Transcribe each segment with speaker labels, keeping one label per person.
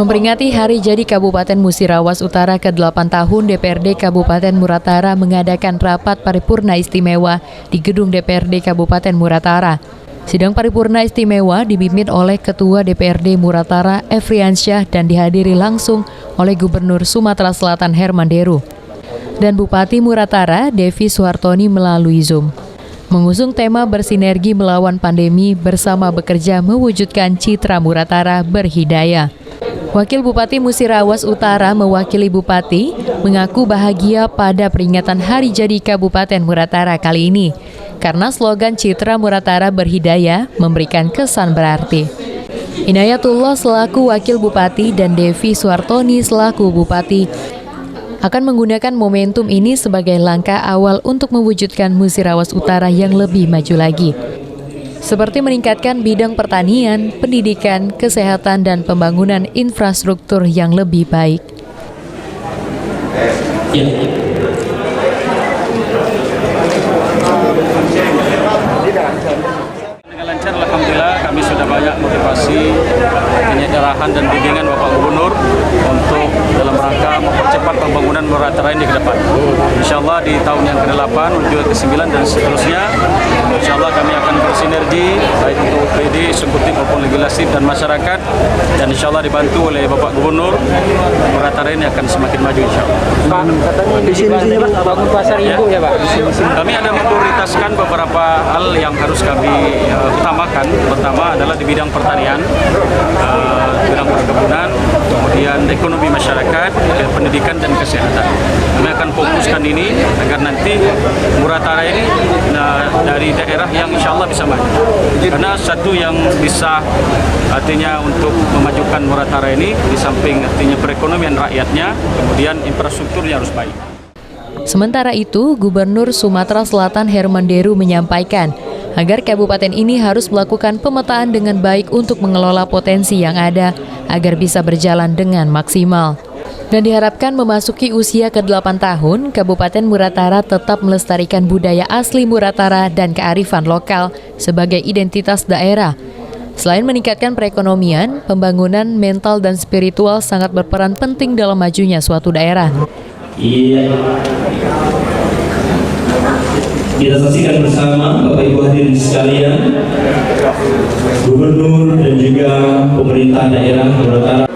Speaker 1: Memperingati Hari Jadi Kabupaten Musirawas Utara ke-8 tahun, DPRD Kabupaten Muratara mengadakan rapat paripurna istimewa di gedung DPRD Kabupaten Muratara. Sidang paripurna istimewa dipimpin oleh Ketua DPRD Muratara Efriansyah dan dihadiri langsung oleh Gubernur Sumatera Selatan Herman Deru dan Bupati Muratara Devi Suhartoni melalui Zoom. Mengusung tema bersinergi melawan pandemi bersama bekerja mewujudkan citra Muratara berhidayah. Wakil Bupati Musirawas Utara mewakili Bupati mengaku bahagia pada peringatan Hari Jadi Kabupaten Muratara kali ini karena slogan Citra Muratara Berhidayah memberikan kesan berarti. Inayatullah selaku Wakil Bupati dan Devi Suhartoni selaku Bupati akan menggunakan momentum ini sebagai langkah awal untuk mewujudkan Musirawas Utara yang lebih maju lagi, seperti meningkatkan bidang pertanian, pendidikan, kesehatan, dan pembangunan infrastruktur yang lebih baik.
Speaker 2: Dengan lancar, alhamdulillah kami sudah banyak motivasi, arahan dan bimbingan Bapak Gubernur untuk dalam rangka mempercepat pembangunan Muratara ini ke depan. Insyaallah di tahun yang ke-8 menuju ke-9 dan seterusnya, insyaallah kami akan bersinergi baik untuk UPD, eksekutif maupun legislatif dan masyarakat, dan insyaallah dibantu oleh Bapak Gubernur, Muratara ini akan semakin maju insyaallah.
Speaker 3: Pak, katanya di sini Pak, bangun pasar ibu ya Pak.
Speaker 2: Kami ada memprioritaskan beberapa hal yang harus kami utamakan. Pertama adalah di bidang pertanian, bidang perkebunan, kemudian ekonomi masyarakat, pendidikan dan kesehatan. Kami akan fokuskan ini agar nanti Muratara ini dari daerah yang insya Allah bisa maju. Karena satu yang bisa artinya untuk memajukan Muratara ini di samping artinya perekonomian rakyatnya, kemudian infrastrukturnya harus baik.
Speaker 1: Sementara itu, Gubernur Sumatera Selatan Herman Deru menyampaikan agar kabupaten ini harus melakukan pemetaan dengan baik untuk mengelola potensi yang ada agar bisa berjalan dengan maksimal. Dan diharapkan memasuki usia ke-8 tahun, Kabupaten Muratara tetap melestarikan budaya asli Muratara dan kearifan lokal sebagai identitas daerah. Selain meningkatkan perekonomian, pembangunan mental dan spiritual sangat berperan penting dalam majunya suatu daerah.
Speaker 4: Kita saksikan bersama Bapak Ibu hadirin sekalian, Gubernur dan juga pemerintah daerah Muratara.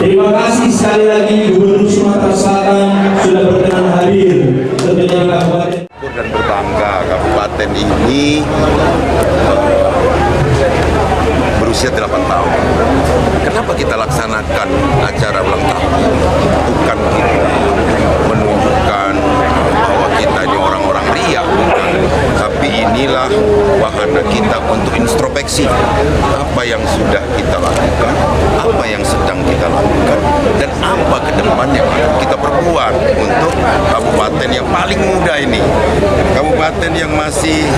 Speaker 4: Terima kasih sekali lagi Gubernur Sumatera Selatan sudah berkenan hadir tentunya kabupaten.
Speaker 5: Dan berbangga kabupaten ini berusia 8 tahun. Kenapa kita laksanakan acara ulang tahun? Bukan kita menunjukkan bahwa kita ini orang-orang ria, tapi inilah wahana kita untuk introspeksi apa yang sudah kita lakukan, apa yang sedang kita lakukan, dan apa ke depannya kita perbuat untuk kabupaten yang paling muda ini. Kabupaten yang masih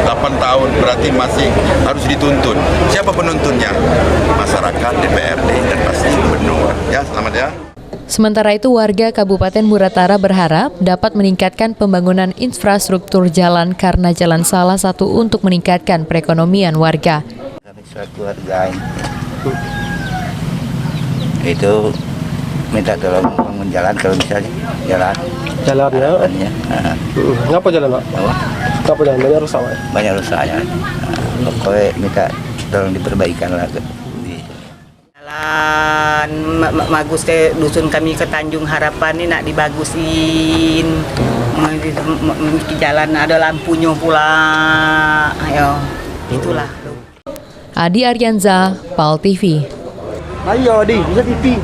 Speaker 5: 8 tahun berarti masih harus dituntun. Siapa penuntunnya? Masyarakat, DPRD, dan pasti gubernur. Ya, selamat ya.
Speaker 1: Sementara itu, warga Kabupaten Muratara berharap dapat meningkatkan pembangunan infrastruktur jalan karena jalan salah satu untuk meningkatkan perekonomian warga.
Speaker 6: Kami suatu warga itu minta tolong bangun jalan kalau bisa jalan.
Speaker 3: Jalan ya? Ngapa jalan Pak? Ngapa jalan? Banyak rusak Pak?
Speaker 6: Banyak rusaknya. Pokoknya minta tolong diperbaikan lah.
Speaker 7: Jalan bagus ke dusun kami ke Tanjung Harapan ini nak dibagusin. Jalan ada lampunya pula. Ayo, itulah.
Speaker 1: Adi Aryanza, PAL TV.
Speaker 3: Ayo Adi, bisa TV.